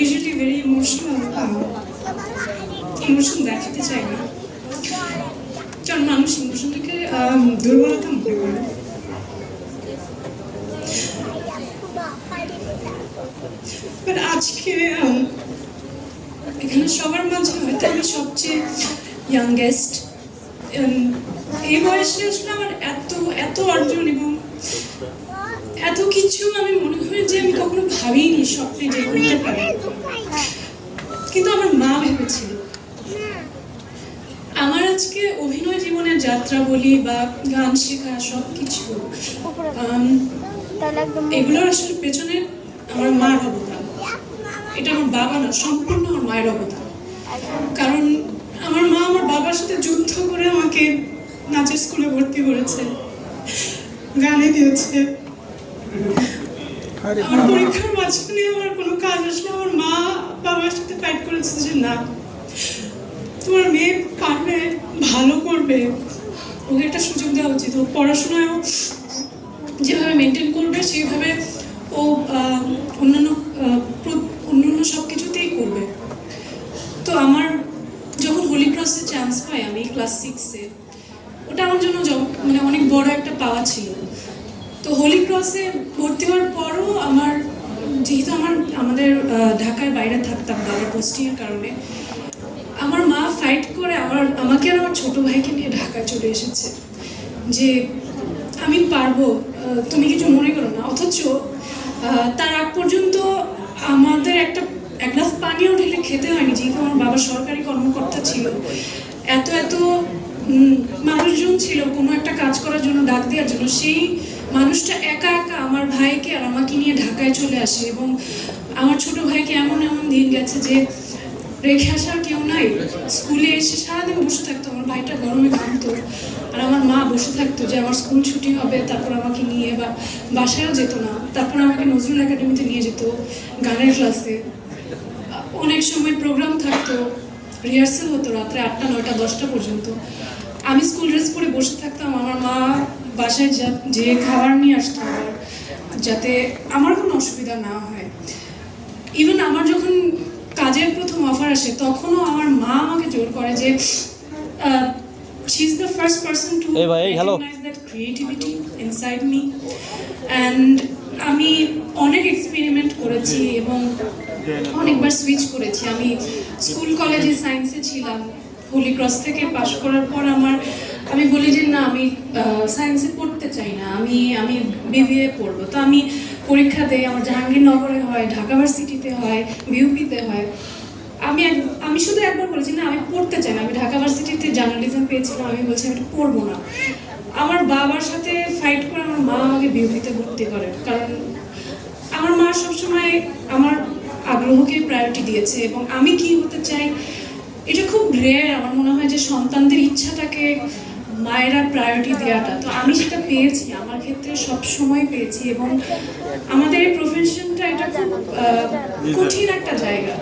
usually very emotional. Emotion দেখাতে চাই না, কারণ মানুষ ইমোশনটাকে দুর্বলতা মনে করে। বাট আজকে এখানে সবার মাঝে হয়তো আমি সবচেয়ে ইয়াংগেস্ট। এই বয়সে আসলে আমার এত এত অর্জন এবং এত কিছু আমি মনে করি যে আমি কখনো ভাবিনি স্বপ্নে যে করতে পারি, কিন্তু আমার মা ভেবেছিল। আমার আজকে অভিনয় জীবনের যাত্রা বলি বা গান শেখা সবকিছু, এগুলোর আসলে পেছনে আমার মার অবদান। এটা আমার বাবা না, সম্পূর্ণ আমার মায়ের অবদান। কারণ আমার মা আমার বাবার সাথে যুদ্ধ করে আমাকে নাচের স্কুলে ভর্তি করেছে, গানে দিয়েছে। আমার পরীক্ষার মাঝখানে আমার কোনো কাজ আসলে আমার মা বাবার সাথে ফাইট করেছে যে না, তোমার মেয়ে পারবে, ভালো করবে, ওকে একটা সুযোগ দেওয়া উচিত। ও পড়াশোনায়ও যেভাবে মেনটেন করবে সেইভাবে ও অন্যান্য সব কিছুতেই করবে। তো আমার যখন হোলি ক্রসে চান্স পাই আমি ক্লাস 6-এ, ওটা আমার জন্য মানে অনেক বড় একটা পাওয়া ছিল। তো হোলি ক্রসে ভর্তি হওয়ার পরও আমার যেহেতু আমাদের ঢাকার বাইরে থাকতাম বাবার পোস্টিংয়ের কারণে, আমার মা ফাইট করে আমাকে আর আমার ছোট ভাইকে নিয়ে ঢাকায় চলে এসেছে যে আমি পারবো, তুমি কিছু মনে করো না। অথচ তার আগ পর্যন্ত আমাদের এক গ্লাস পানিও ঢেলে খেতে হয়নি, যেহেতু আমার বাবা সরকারি কর্মকর্তা ছিল। এত এত মানুষজন ছিল কোনো একটা কাজ করার জন্য, ডাক দেওয়ার জন্য, সেই মানুষটা একা একা আমার ভাইকে আর আমাকে নিয়ে ঢাকায় চলে আসে। এবং আমার ছোট ভাইকে এমন এমন দিন গেছে যে রেখে আসার কেউ নাই। স্কুলে এসে সারাদিন বসে থাকতো, আমার ভাইটা গরমে ঘামতো, আর আমার মা বসে থাকতো যে আমার স্কুল ছুটি হবে, তারপর আমাকে নিয়ে বা বাসায়ও যেত না, তারপর আমাকে নজরুল একাডেমিতে নিয়ে যেত গানের ক্লাসে। অনেক সময় প্রোগ্রাম থাকতো, রিহার্সেল হতো রাত্রে 8টা 9টা 10টা পর্যন্ত। আমি স্কুল ড্রেস পরে বসে থাকতাম, আমার মা বাসায় যে খাবার নিয়ে আসতো আমার, যাতে আমার কোনো অসুবিধা না হয়। ইভেন আমার যখন কাজের প্রথম অফার আসে তখনও আমার মা আমাকে জোর করে যে she is the first person to recognize that creativity inside me. And আমি অনেক এক্সপেরিমেন্ট করেছি এবং অনেকবার সুইচ করেছি। আমি স্কুল কলেজে সায়েন্সে ছিলাম, হোলি ক্রস থেকে পাশ করার পর আমি বলি যে না, আমি সায়েন্সে পড়তে চাই না, আমি বিবিএ পড়বো। তো আমি পরীক্ষা দেই, আমার জাহাঙ্গীরনগরে হয়, ঢাকা ভার্সিটিতে হয়, বিউপিতে হয়। আমি শুধু একবার বলেছি না, আমি পড়তে চাই না। আমি ঢাকা ভার্সিটিতে জার্নালিজম পেয়েছিলাম, আমি বলছি আমি এটা পড়বো না। আমার বাবার সাথে ফাইট করে আমার মা আমাকে বিউপিতে ভর্তি করে, কারণ আমার মা সবসময় আমার আগ্রহকে প্রায়োরিটি দিয়েছে। এবং আমি কি হতে চাই এটা খুব রেয়ার, আমার মনে হয় যে সন্তানদের ইচ্ছাটাকে মায়েরা প্রায়োরিটি দেওয়াটা। তো আমি সেটা পেয়েছি, আমার ক্ষেত্রে সব সময় পেয়েছি। এবং আমাদের এই প্রফেশনটা এটা খুব কঠিন একটা জায়গা।